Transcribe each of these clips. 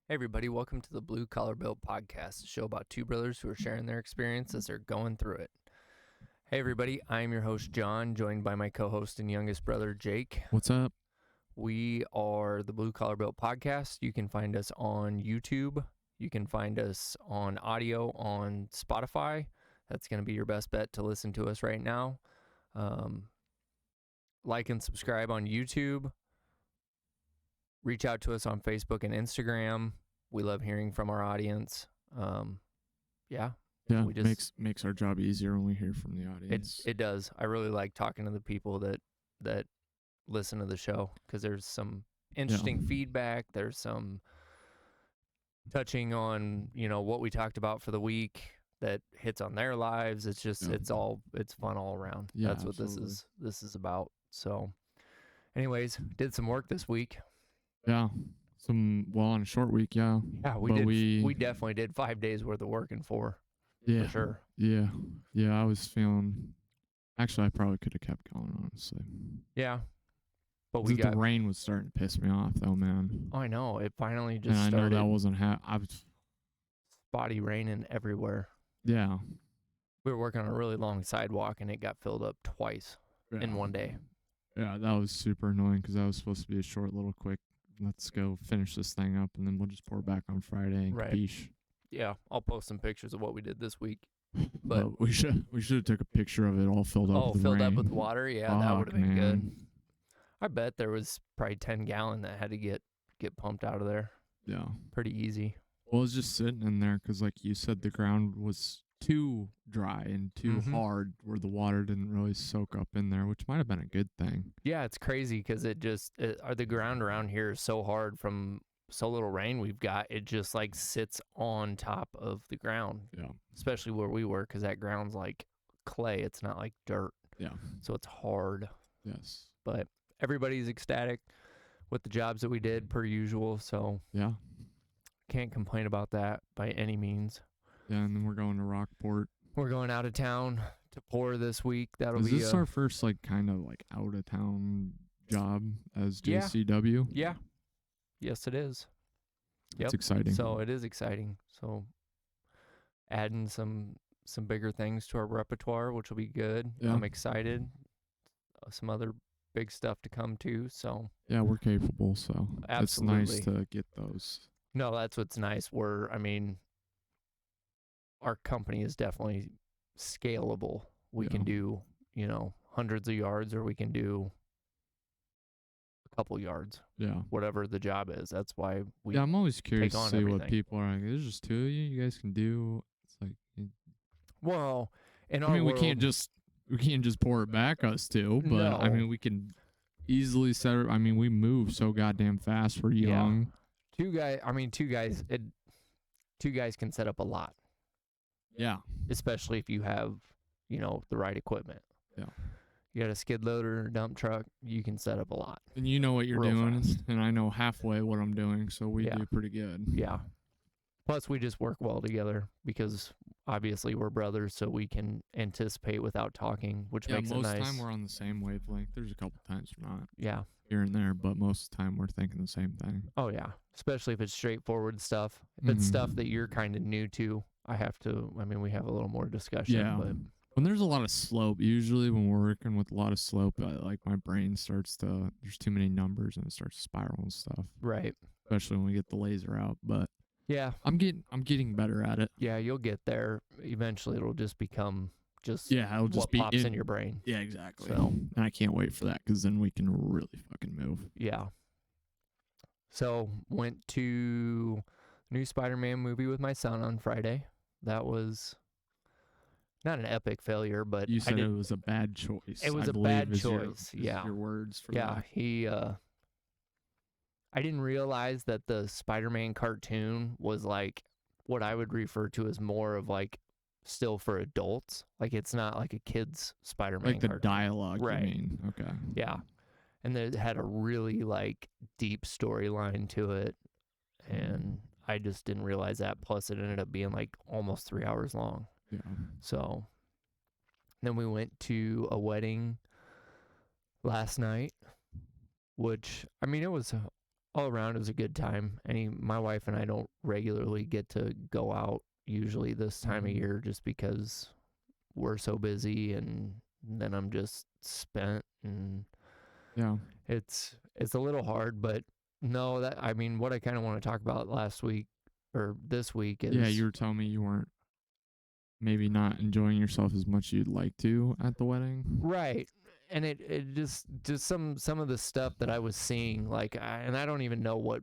Hey everybody, welcome to the Blue Collar Bill podcast, a show about two brothers who are sharing their experience as they're going through it. Hey everybody, I'm your host John, joined by my co-host and youngest brother Jake. What's up? We are the Blue Collar Bill podcast. You can find us on YouTube. You can find us on audio on Spotify. That's going to be your best bet to listen to us right now. Like and subscribe on YouTube. Reach out to us on Facebook and Instagram. We love hearing from our audience. Yeah, we just, makes our job easier when we hear from the audience. It does. I really like talking to the people that listen to the show because there's some interesting feedback. There's some touching on, what we talked about for the week that hits on their lives. It's just it's fun all around. Yeah, that's what this is about. So anyways, did some work this week. Yeah. On a short week, yeah. Yeah, we definitely did 5 days worth of work in 4. Yeah. For sure. Yeah. Yeah, I was feeling actually I probably could have kept going, honestly. Yeah. But the rain was starting to piss me off though, man. Oh, I know. It finally just started. I know that wasn't I was spotty raining everywhere. Yeah. We were working on a really long sidewalk and it got filled up twice in one day. Yeah, that was super annoying because that was supposed to be a short little quick let's go finish this thing up, and then we'll just pour back on Friday. Right. Capiche. Yeah, I'll post some pictures of what we did this week. But we should have took a picture of it all filled up. Up with water. Yeah, that would have been good. I bet there was probably 10 gallon that had to get pumped out of there. Yeah, pretty easy. Well, it was just sitting in there because, like you said, the ground was too dry and too hard where the water didn't really soak up in there, which might have been a good thing. Yeah, it's crazy because the ground around here is so hard from so little rain we've got. It just like sits on top of the ground. Yeah. Especially where we were because that ground's like clay. It's not like dirt. Yeah. So it's hard. Yes. But everybody's ecstatic with the jobs that we did per usual. So yeah, can't complain about that by any means. Yeah, and then we're going to Rockport. We're going out of town to pour this week. Is this our first kind of out of town job as JCW? Yeah. Yes, it is. It's exciting. So it is exciting. So adding some bigger things to our repertoire, which will be good. Yeah. I'm excited. Some other big stuff to come too. So yeah, we're capable. So absolutely. It's nice to get those. No, that's what's nice. Our company is definitely scalable. We can do, hundreds of yards, or we can do a couple yards. Yeah. Whatever the job is. That's why we I'm always curious to see everything. What people are like. There's just 2 of you. You guys can do. It's like. Well, in our world, we can't just pour it back us 2, but no. I mean we can easily set it. I mean we move so goddamn fast. We're young. Two guys can set up a lot. Yeah. Especially if you have, the right equipment. Yeah. You got a skid loader or dump truck, you can set up a lot. And you know what you're doing, fast. And I know halfway what I'm doing, so we do pretty good. Yeah. Plus, we just work well together because obviously we're brothers, so we can anticipate without talking, which makes it nice. Most of the time we're on the same wavelength. There's a couple times we're not. Yeah. Here and there, but most of the time we're thinking the same thing. Oh, yeah. Especially if it's straightforward stuff. If it's stuff that you're kind of new to, we have a little more discussion. Yeah. But when there's a lot of slope, usually when we're working with a lot of slope, my brain starts to, there's too many numbers and it starts to spiral and stuff. Right. Especially when we get the laser out. But yeah, I'm getting better at it. Yeah, you'll get there. Eventually it'll just become it'll just be pops in your brain. Yeah, exactly. So, and I can't wait for that because then we can really fucking move. Yeah. So went to new Spider-Man movie with my son on Friday. That was not an epic failure, but you said it was a bad choice. It was a bad choice. Your words for that. Yeah, I didn't realize that the Spider-Man cartoon was like what I would refer to as more of like still for adults. Like it's not like a kid's Spider-Man like the cartoon. Dialogue, right. You mean. Okay. Yeah. And it had a really like deep storyline to it. And I just didn't realize that. Plus it ended up being like almost 3 hours long. Yeah. So then we went to a wedding last night, which, it was all around it was a good time. My wife and I don't regularly get to go out usually this time of year just because we're so busy, and then I'm just spent, and it's a little hard. But no, that I mean, what I kind of want to talk about last week or this week is you were telling me you weren't maybe not enjoying yourself as much as you'd like to at the wedding. right. And it just some of the stuff that I was seeing, like, and I don't even know what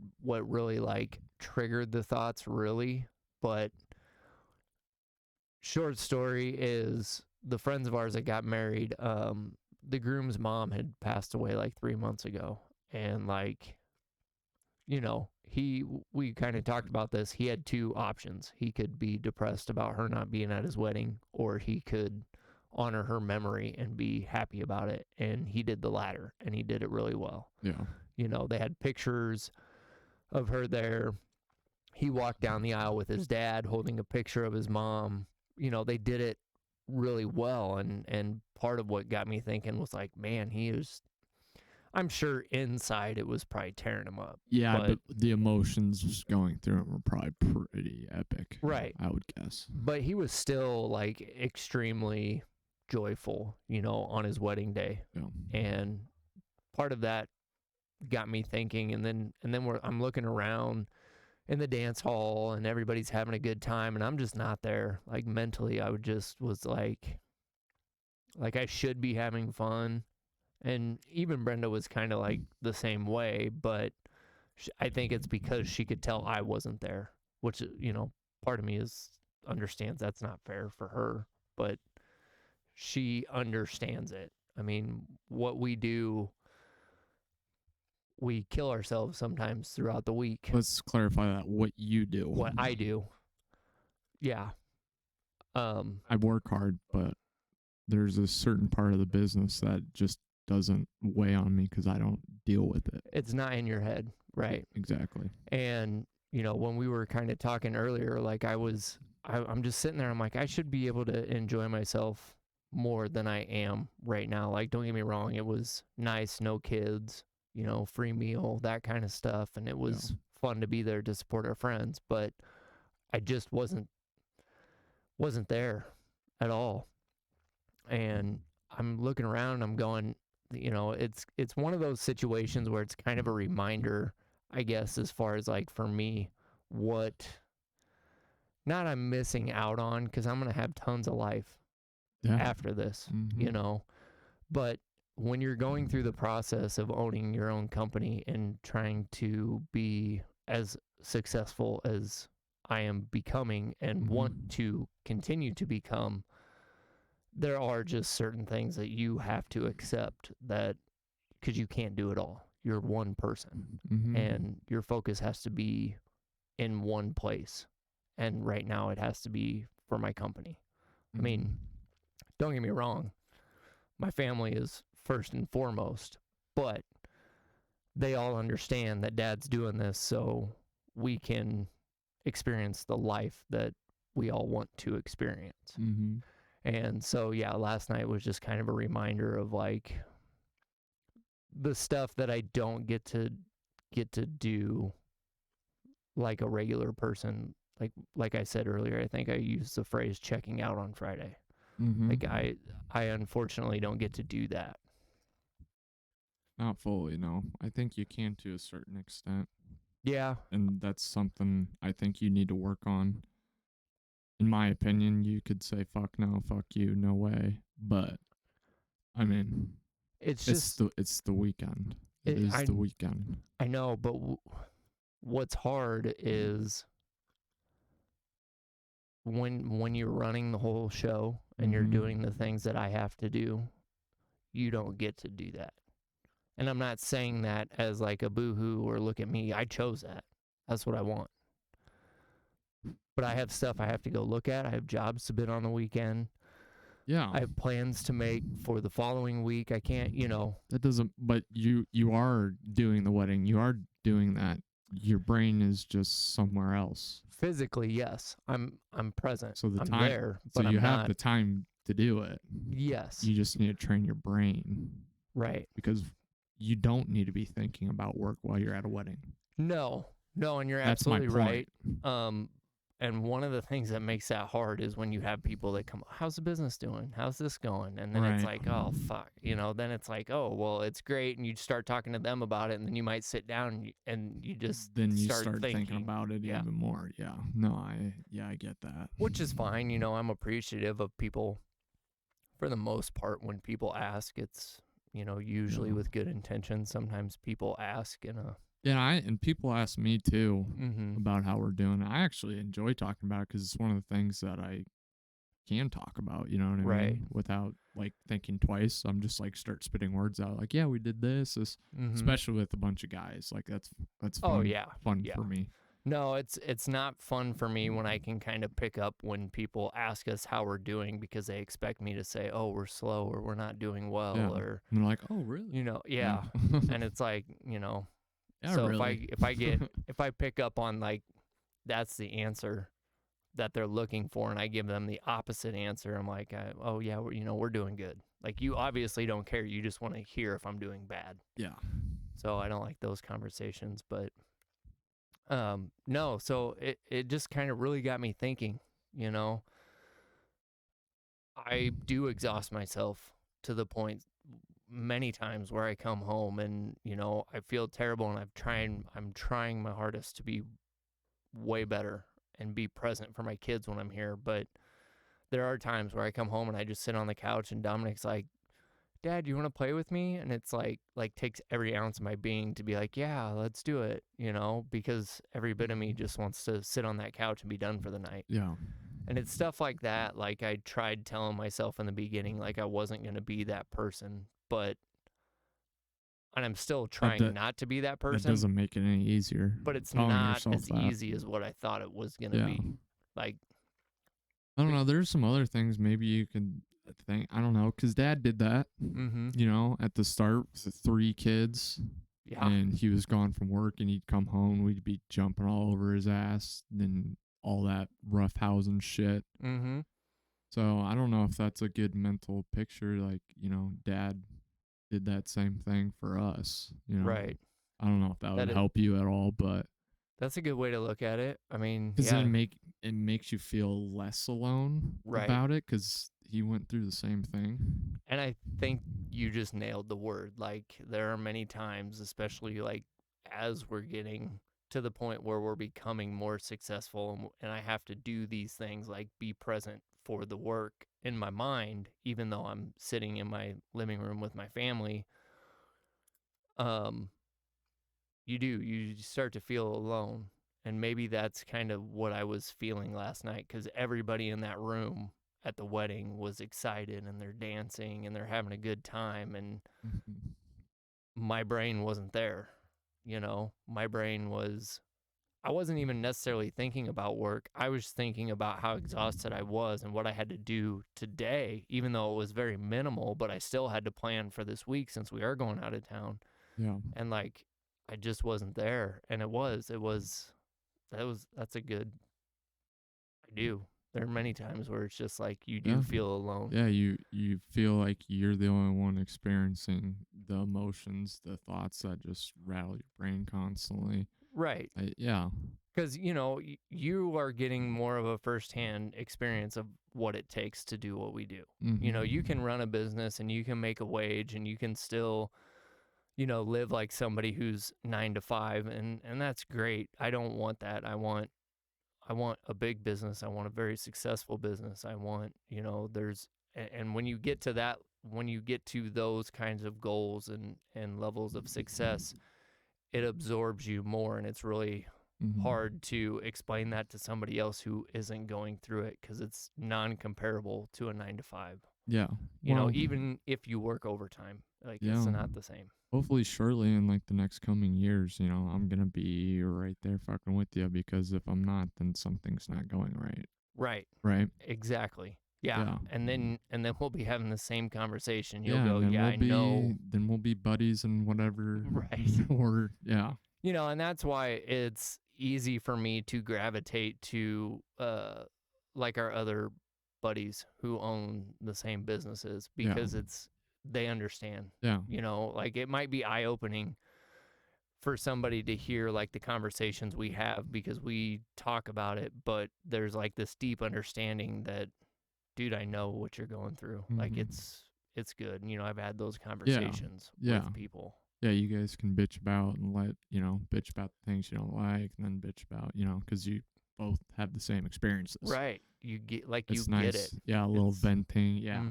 really like triggered the thoughts really, but short story is the friends of ours that got married, the groom's mom had passed away like 3 months ago, and like, you know, we kind of talked about this. He had two options. He could be depressed about her not being at his wedding, or he could honor her memory and be happy about it. And he did the latter, and he did it really well. Yeah. You know, they had pictures of her there. He walked down the aisle with his dad holding a picture of his mom. You know, they did it really well. And part of what got me thinking was like, man, I'm sure inside it was probably tearing him up. Yeah, but the emotions going through him were probably pretty epic. Right. I would guess. But he was still like extremely joyful, you know, on his wedding day. Yeah. And part of that got me thinking, and then I'm looking around in the dance hall and everybody's having a good time, and I'm just not there. Like mentally, I was like I should be having fun. And even Brenda was kind of like the same way, but I think it's because she could tell I wasn't there, which, you know, part of me understands that's not fair for her, but she understands it. I mean, what we do, we kill ourselves sometimes throughout the week. Let's clarify that. What you do. What I do. Yeah. I work hard, but there's a certain part of the business that just doesn't weigh on me because I don't deal with it. It's not in your head, right? Exactly. And, you know, when we were kind of talking earlier, like I'm just sitting there, I'm like, I should be able to enjoy myself more than I am right now. Like, don't get me wrong, it was nice, no kids, you know, free meal, that kind of stuff, and it was fun to be there to support our friends, but I just wasn't there at all. And I'm looking around and I'm going, you know, it's one of those situations where it's kind of a reminder, I guess, as far as like for me, what not I'm missing out on, because I'm going to have tons of life after this, you know, but when you're going through the process of owning your own company and trying to be as successful as I am becoming and want to continue to become, there are just certain things that you have to accept, that because you can't do it all. You're one person, and your focus has to be in one place. And right now it has to be for my company. I mean, don't get me wrong, my family is first and foremost, but they all understand that Dad's doing this so we can experience the life that we all want to experience. And so, yeah, last night was just kind of a reminder of like the stuff that I don't get to do like a regular person. Like I said earlier, I think I used the phrase checking out on Friday. Like I unfortunately don't get to do that. Not fully, no. I think you can to a certain extent. Yeah. And that's something I think you need to work on. In my opinion, you could say fuck no, fuck you, no way. But I mean, it's the weekend. It is the weekend. I know, but what's hard is when you're running the whole show and you're doing the things that I have to do, you don't get to do that. And I'm not saying that as like a boo-hoo or look at me. I chose that. That's what I want. But I have stuff I have to go look at. I have jobs to bid on the weekend. Yeah. I have plans to make for the following week. I can't, you know. That doesn't, but you are doing the wedding. You are doing that. Your brain is just somewhere else. Physically, yes. I'm present. So I'm there, but so you I'm have not. the time to do it. Yes. You just need to train your brain. Right. Because you don't need to be thinking about work while you're at a wedding. No, and you're That's my absolutely point. right. Um, and one of the things that makes that hard is when you have people that come, how's the business doing? How's this going? And then it's Right. like, oh, fuck. Then it's like, oh, well, it's great. And you start talking to them about it. And then you might sit down and you just Then you start start thinking thinking. about it Yeah. even more. Yeah. No, I get that. Which is fine. I'm appreciative of people for the most part. When people ask, it's, usually with good intentions. Sometimes people ask in a, yeah, and people ask me too mm-hmm. about how we're doing. I actually enjoy talking about it because it's one of the things that I can talk about. You know what I mean? Without like thinking twice. I'm just like start spitting words out. Like, yeah, we did this. Mm-hmm. Especially with a bunch of guys. Like that's fun. Oh yeah, fun for me. No, it's not fun for me when I can kind of pick up when people ask us how we're doing because they expect me to say, "Oh, we're slow," or "We're not doing well," or and they're like, "Oh, really?" Yeah. And it's like, yeah, so really. if I pick up on like that's the answer that they're looking for, and I give them the opposite answer, I'm like, "Oh yeah, we're doing good." Like you obviously don't care. You just want to hear if I'm doing bad. Yeah. So I don't like those conversations, but no, so it just kind of really got me thinking. I do exhaust myself to the point many times where I come home and I feel terrible, and I'm trying my hardest to be way better and be present for my kids when I'm here, but there are times where I come home and I just sit on the couch and Dominic's like, "Dad, you want to play with me?" And it's like takes every ounce of my being to be like, "Yeah, let's do it," because every bit of me just wants to sit on that couch and be done for the night. Yeah. And it's stuff like that. Like I tried telling myself in the beginning, like I wasn't going to be that person, and I'm still trying not to be that person. That doesn't make it any easier. But it's telling not yourself as that. easy as what I thought it was going to be. Like, I don't know. There's some other things maybe you could think. I don't know, because Dad did that. Mm-hmm. At the start with the 3 kids. Yeah. And he was gone from work, and he'd come home. We'd be jumping all over his ass and all that roughhousing shit. Mm-hmm. So I don't know if that's a good mental picture. Like, Dad did that same thing for us. Right. I don't know if that would help you at all, but that's a good way to look at it. I mean, because then it makes you feel less alone about it because he went through the same thing. And I think you just nailed the word. Like there are many times, especially like as we're getting to the point where we're becoming more successful, and I have to do these things like be present for the work in my mind, even though I'm sitting in my living room with my family. You start to feel alone, and maybe that's kind of what I was feeling last night, because everybody in that room at the wedding was excited and they're dancing and they're having a good time, and my brain wasn't there. My brain was, I wasn't even necessarily thinking about work. I was thinking about how exhausted I was and what I had to do today, even though it was very minimal, but I still had to plan for this week since we are going out of town. Yeah. And like I just wasn't there, and that's a good, I do. There are many times where it's just like you do feel alone. Yeah, you feel like you're the only one experiencing the emotions, the thoughts that just rattle your brain constantly. Right. Yeah. Because, you are getting more of a firsthand experience of what it takes to do what we do. Mm-hmm. You can run a business and you can make a wage and you can still, live like somebody who's 9 to 5, and that's great. I don't want that. I want a big business. I want a very successful business. I want, and when you get to that, when you get to those kinds of goals and levels of success, it absorbs you more, and it's really hard to explain that to somebody else who isn't going through it, because it's non-comparable to a 9 to 5. Yeah. Even if you work overtime, like it's not the same. Hopefully shortly in like the next coming years, I'm going to be right there fucking with you, because if I'm not, then something's not going right. Right. Right. Exactly. Yeah. And then we'll be having the same conversation. You'll go, I know. Then we'll be buddies and whatever. Right. Or and that's why it's easy for me to gravitate to like our other buddies who own the same businesses, because they understand. Yeah. Like it might be eye-opening for somebody to hear like the conversations we have, because we talk about it, but there's like this deep understanding that, dude, I know what you're going through. Like it's good. And, I've had those conversations with people. Yeah, you guys can bitch about and bitch about the things you don't like, and then bitch about, because you both have the same experiences. Right. You get it's you nice. Get it. Yeah, a little venting. Yeah.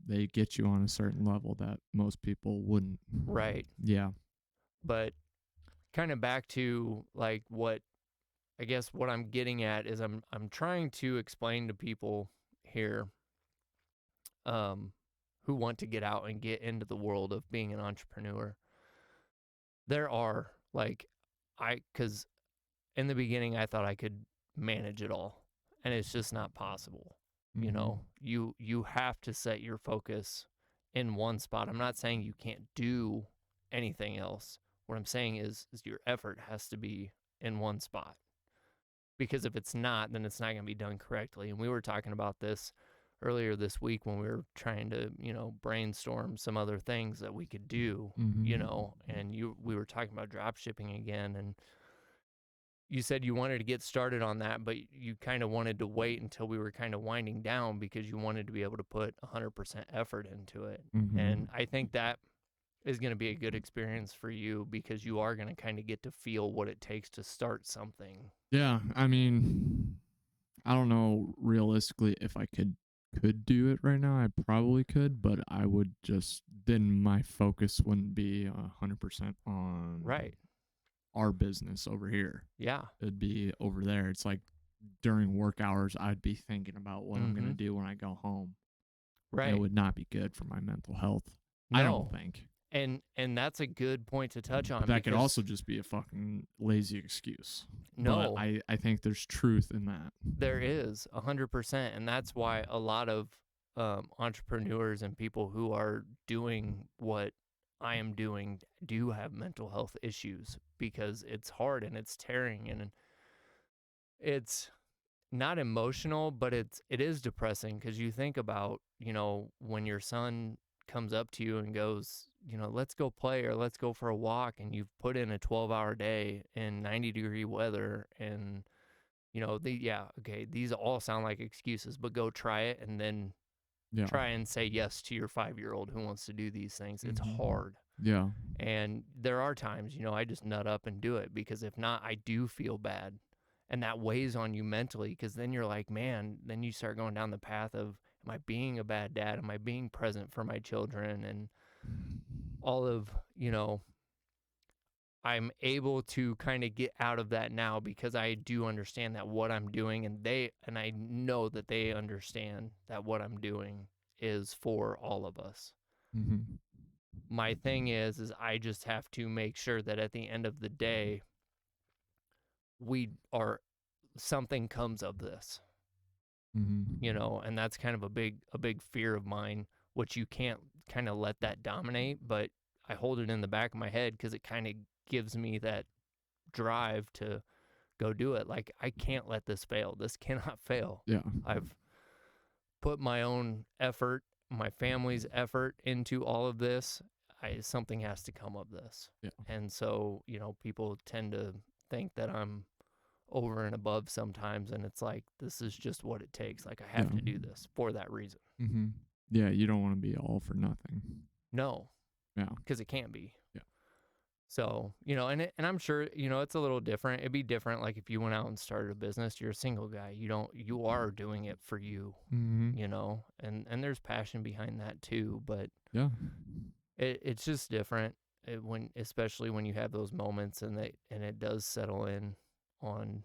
They get you on a certain level that most people wouldn't. Right. Yeah. But kind of back to like what I guess what I'm getting at is I'm trying to explain to people here who want to get out and get into the world of being an entrepreneur. There are cuz in the beginning I thought I could manage it all, and it's just not possible. You have to set your focus in one spot. I'm not saying you can't do anything else. What I'm saying is your effort has to be in one spot, because if it's not, then it's not going to be done correctly. And we were talking about this earlier this week when we were trying to, brainstorm some other things that we could do, and we were talking about drop shipping again, and you said you wanted to get started on that, but you kind of wanted to wait until we were kind of winding down because you wanted to be able to put 100% effort into it. And I think that is going to be a good experience for you, because you are going to kind of get to feel what it takes to start something. Yeah, I mean, I don't know realistically if I could do it right now. I probably could, but I would just, then my focus wouldn't be 100% on our business over here. Yeah. It'd be over there. It's like during work hours, I'd be thinking about what I'm going to do when I go home. Right. And it would not be good for my mental health. No. I don't think. And that's a good point to touch on. But that could also just be a fucking lazy excuse. No. But I think there's truth in that. There is 100%. And that's why a lot of entrepreneurs and people who are doing what I am doing do have mental health issues, because it's hard and it's tearing, and it's not emotional, but it is depressing, because you think about, when your son comes up to you and goes, let's go play or let's go for a walk, and you've put in a 12-hour day in 90-degree weather, and these all sound like excuses, but go try it, and then try and say yes to your 5-year-old who wants to do these things. It's hard. Yeah. And there are times, I just nut up and do it, because if not, I do feel bad. And that weighs on you mentally, because then you're like, man, then you start going down the path of, am I being a bad dad? Am I being present for my children? And all of, I'm able to kind of get out of that now, because I do understand that what I'm doing, and I know that they understand that what I'm doing is for all of us. My thing is I just have to make sure that at the end of the day, something comes of this, and that's kind of a big fear of mine, which you can't kind of let that dominate, but I hold it in the back of my head, because it kind of gives me that drive to go do it. Like, I can't let this fail. This cannot fail. Yeah. I've put my own effort, my family's effort into all of this. Something has to come of this. Yeah. And so, people tend to think that I'm over and above sometimes, and it's like, this is just what it takes. Like, I have to do this for that reason. Yeah, you don't want to be all for nothing. No. Yeah. Because it can't be. Yeah. So, and I'm sure, it's a little different. It'd be different like if you went out and started a business. You're a single guy. You are doing it for you, and there's passion behind that too. But yeah, it's just different especially when you have those moments, and it does settle in on,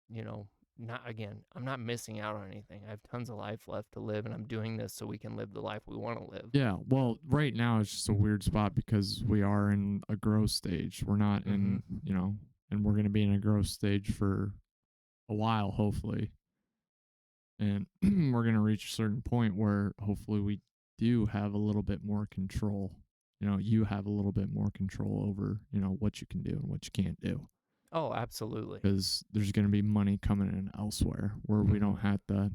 I'm not missing out on anything. I have tons of life left to live, and I'm doing this so we can live the life we want to live. Yeah, well, right now it's just a weird spot because we are in a growth stage. We're not in, and we're going to be in a growth stage for a while, hopefully. And we're going to reach a certain point where hopefully we do have a little bit more control. You have a little bit more control over, what you can do and what you can't do. Oh, absolutely. Because there's going to be money coming in elsewhere where we don't have to.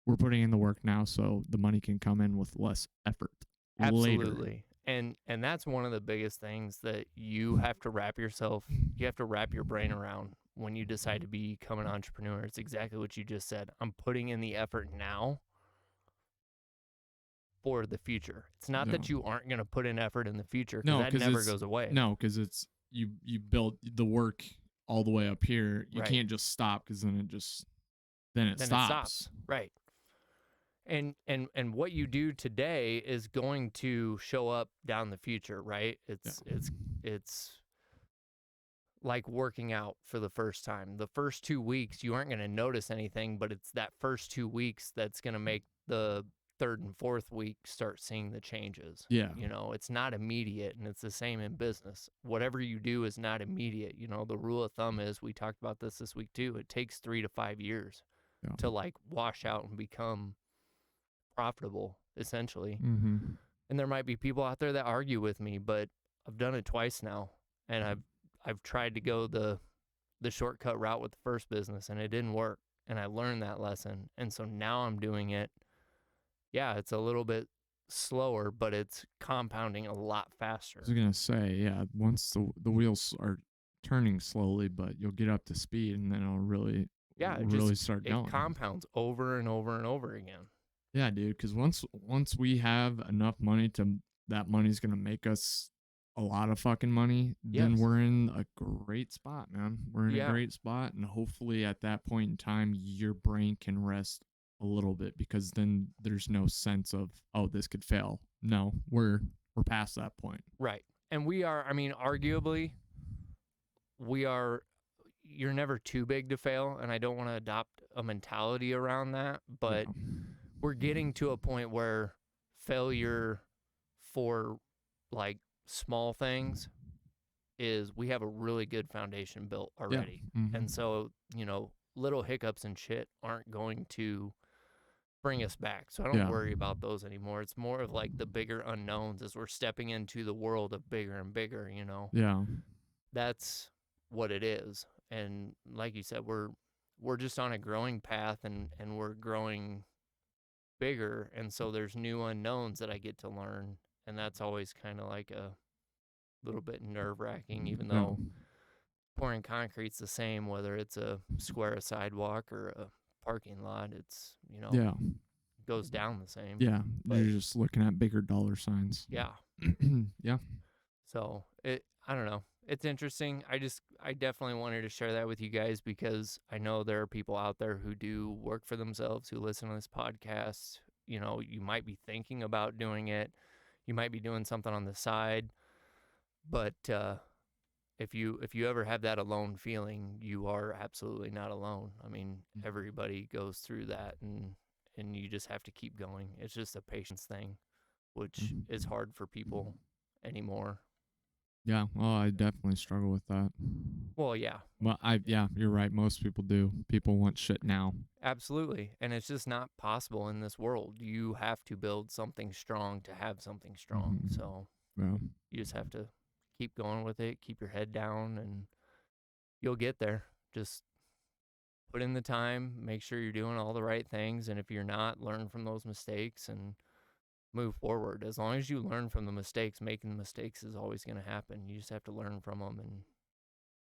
We're putting in the work now, so the money can come in with less effort. Absolutely. Later. And that's one of the biggest things that you have to wrap your brain around when you decide to become an entrepreneur. It's exactly what you just said. I'm putting in the effort now for the future. It's not that you aren't going to put in effort in the future, because that never goes away. No, because it's you build the work all the way up here. You can't just stop, because then it stops. Right. And what you do today is going to show up down the future, right? It's like working out for the first time. The first 2 weeks you aren't going to notice anything, but it's that first 2 weeks that's going to make the third and fourth week start seeing the changes. Yeah. It's not immediate, and it's the same in business. Whatever you do is not immediate. The rule of thumb is, we talked about this week too, it takes 3 to 5 years to like wash out and become profitable, essentially. Mm-hmm. And there might be people out there that argue with me, but I've done it twice now, and I've tried to go the shortcut route with the first business, and it didn't work, and I learned that lesson. And so now I'm doing it. Yeah, it's a little bit slower, but it's compounding a lot faster. I was gonna say, yeah, once the wheels are turning slowly, but you'll get up to speed, and then it'll really start going. It compounds over and over and over again. Yeah, dude, because once we have enough money that money's gonna make us a lot of fucking money, then we're in a great spot, man. We're in a great spot, and hopefully at that point in time, your brain can rest a little bit, because then there's no sense of, oh, this could fail. No, we're past that point. Right. And we are, arguably, you're never too big to fail, and I don't want to adopt a mentality around that, but we're getting to a point where failure for like small things we have a really good foundation built already. Yeah. Mm-hmm. And so, little hiccups and shit aren't going to bring us back. So I don't worry about those anymore. It's more of like the bigger unknowns as we're stepping into the world of bigger and bigger, Yeah. That's what it is. And like you said, we're just on a growing path, and we're growing bigger, and so there's new unknowns that I get to learn, and that's always kind of like a little bit nerve-wracking, even though pouring concrete's the same, whether it's a square sidewalk or a parking lot. It's goes down the same. Yeah, but you're just looking at bigger dollar signs. Yeah. Yeah. So I don't know. It's interesting. I definitely wanted to share that with you guys, because I know there are people out there who do work for themselves, who listen to this podcast. You might be thinking about doing it. You might be doing something on the side, but if you ever have that alone feeling, you are absolutely not alone. Everybody goes through that, and you just have to keep going. It's just a patience thing, which is hard for people anymore. Yeah, well, I definitely struggle with that. Well, yeah. Well, you're right. Most people do. People want shit now. Absolutely. And it's just not possible in this world. You have to build something strong to have something strong. Mm-hmm. So you just have to keep going with it, keep your head down, and you'll get there. Just put in the time, make sure you're doing all the right things. And if you're not, learn from those mistakes and move forward. As long as you learn from the mistakes, making the mistakes is always going to happen. You just have to learn from them and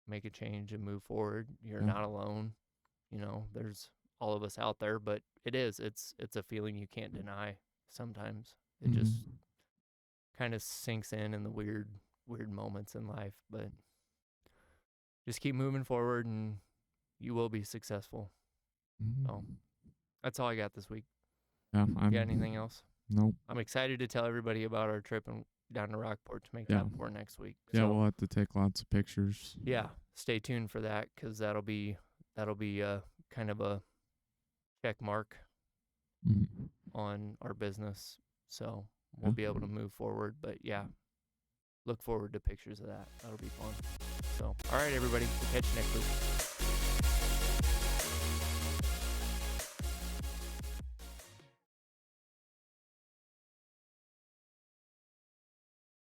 make a change and move forward. You're not alone. There's all of us out there, but it's a feeling you can't deny. Sometimes it just kind of sinks in the weird moments in life, but just keep moving forward and you will be successful. So that's all I got this week. Yeah. You got anything else? Nope. I'm excited to tell everybody about our trip down to Rockport to make that for next week. Yeah, so, we'll have to take lots of pictures. Yeah, stay tuned for that, because that'll be kind of a check mark on our business. So we'll be able to move forward. But yeah, look forward to pictures of that. That'll be fun. So, all right, everybody. We'll catch you next week.